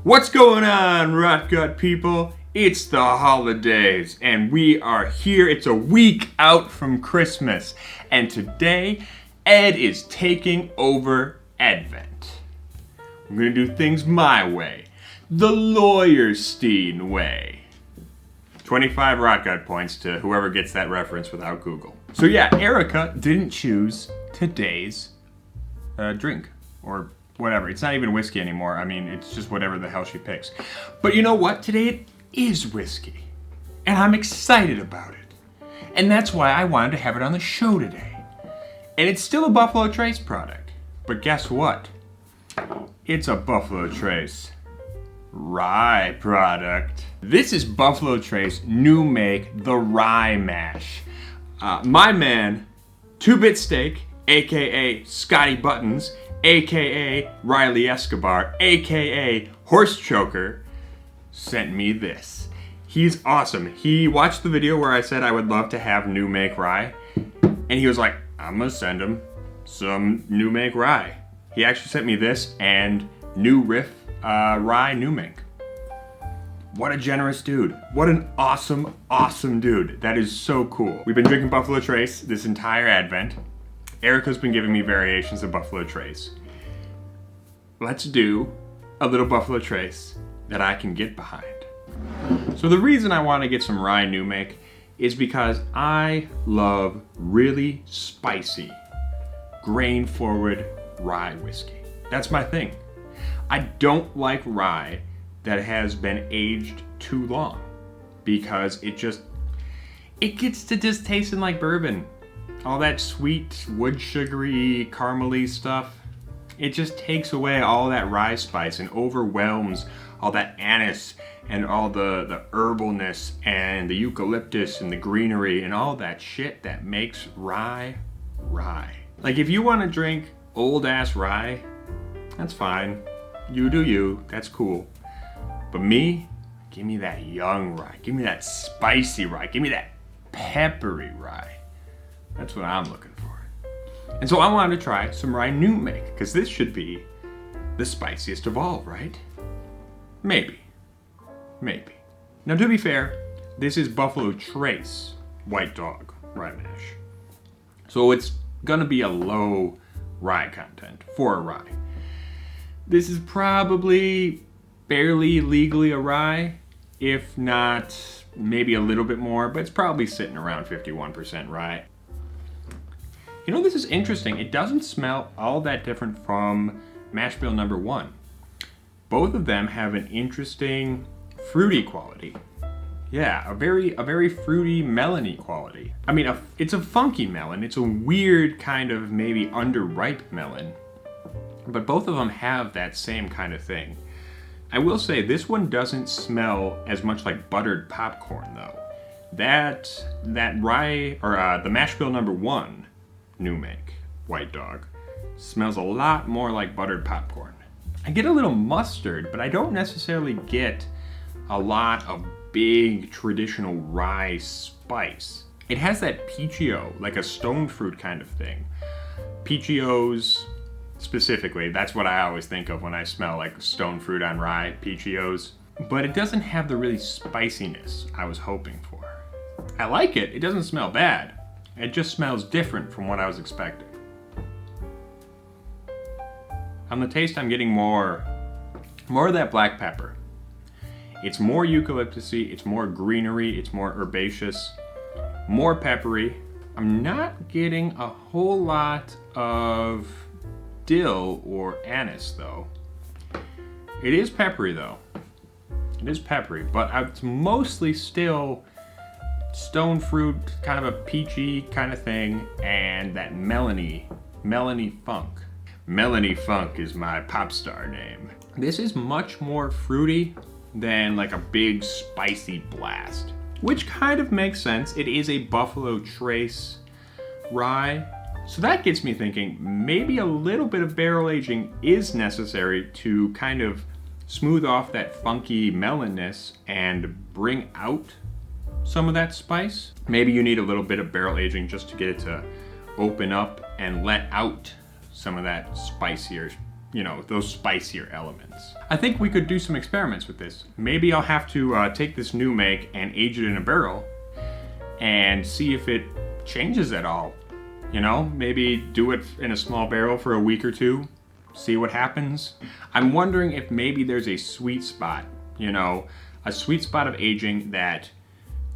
What's going on, Rot Gut people? It's the holidays, and we are here. It's a week out from Christmas, and today, Ed is taking over Advent. I'm gonna do things my way, the Lawyerstein way. 25 Rot Gut points to whoever gets that reference without Google. So yeah, Erica didn't choose today's drink, or whatever. It's not even whiskey anymore. I mean, it's just whatever the hell she picks. But you know what? Today it is whiskey. And I'm excited about it. And that's why I wanted to have it on the show today. And it's still a Buffalo Trace product. But guess what? It's a Buffalo Trace Rye product. This is Buffalo Trace new make, the Rye Mash. My man, 2-Bit Steak, aka Scotty Buttons, aka Riley Escobar, aka Horse Choker, sent me this. He's awesome. He watched the video where I said I would love to have new make rye, and he was like, I'm gonna send him some new make rye. He actually sent me this and new riff rye new make. What a generous dude. What an awesome, awesome dude. That is so cool. We've been drinking Buffalo Trace this entire Advent. Erica's been giving me variations of Buffalo Trace. Let's do a little Buffalo Trace that I can get behind. So the reason I want to get some rye new make is because I love really spicy, grain-forward rye whiskey. That's my thing. I don't like rye that has been aged too long because it gets to just tasting like bourbon. All that sweet, wood sugary, caramely stuff, it just takes away all that rye spice and overwhelms all that anise and all the herbalness and the eucalyptus and the greenery and all that shit that makes rye rye. Like, if you want to drink old ass rye, that's fine. You do you, that's cool. But me, give me that young rye. Give me that spicy rye. Give me that peppery rye. That's what I'm looking for. And so I wanted to try some rye new make, because this should be the spiciest of all, right? Maybe. Now, to be fair, this is Buffalo Trace White Dog Rye Mash. So it's gonna be a low rye content for a rye. This is probably barely legally a rye, if not maybe a little bit more, but it's probably sitting around 51% rye. You know, this is interesting. It doesn't smell all that different from Mash Bill number 1. Both of them have an interesting fruity quality. Yeah, a very fruity melony quality. I mean, it's a funky melon. It's a weird kind of maybe underripe melon. But both of them have that same kind of thing. I will say this one doesn't smell as much like buttered popcorn though. That rye, or the Mash Bill number 1 new make White Dog smells a lot more like buttered popcorn. I get a little mustard, but I don't necessarily get a lot of big traditional rye spice. It has that peachio, like a stone fruit kind of thing. Peachios specifically, that's what I always think of when I smell like stone fruit on rye, peachios. But it doesn't have the really spiciness I was hoping for. I like it, it doesn't smell bad. It just smells different from what I was expecting. On the taste, I'm getting more of that black pepper. It's more eucalyptusy, it's more greenery, it's more herbaceous, more peppery. I'm not getting a whole lot of dill or anise though. It is peppery though. It is peppery, but it's mostly still stone fruit, kind of a peachy kind of thing, and that melony funk. Melanie Funk is my pop star name. This is much more fruity than like a big spicy blast, which kind of makes sense. It is a Buffalo Trace rye. So that gets me thinking maybe a little bit of barrel aging is necessary to kind of smooth off that funky melonness and bring out some of that spice. Maybe you need a little bit of barrel aging just to get it to open up and let out some of that spicier you know, those spicier elements. I think we could do some experiments with this. Maybe I'll have to take this new make and age it in a barrel and see if it changes at all. You know, maybe do it in a small barrel for a week or two, see what happens. I'm wondering if maybe there's a sweet spot, you know, a sweet spot of aging that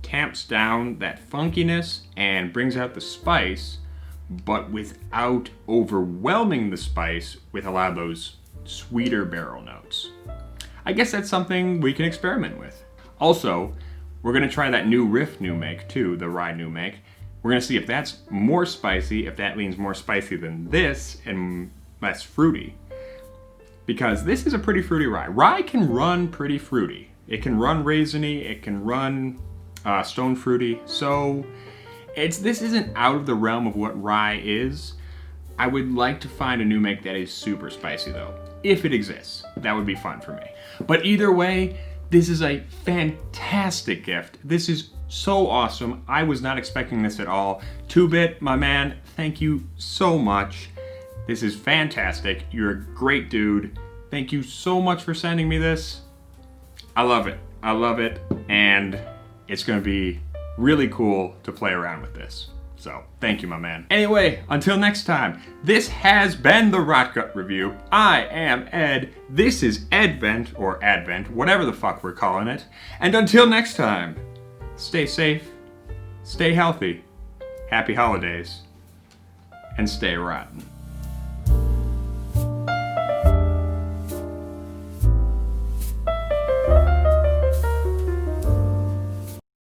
tamps down that funkiness and brings out the spice, but without overwhelming the spice with a lot of those sweeter barrel notes. I guess that's something we can experiment with. Also, we're gonna try that new Riff new make too, the Rye new make. We're gonna see if that's more spicy, if that leans more spicy than this and less fruity. Because this is a pretty fruity rye. Rye can run pretty fruity. It can run raisiny, it can run stone fruity. So this isn't out of the realm of what rye is. I would like to find a new make that is super spicy though. If it exists, that would be fun for me. But either way, this is a fantastic gift. This is so awesome. I was not expecting this at all. 2-Bit, my man, thank you so much. This is fantastic. You're a great dude. Thank you so much for sending me this. I love it. I love it. And it's gonna be really cool to play around with this. So, thank you, my man. Anyway, until next time, this has been the Rotgut Review. I am Ed. This is Edvent, or Advent, whatever the fuck we're calling it. And until next time, stay safe, stay healthy, happy holidays, and stay rotten.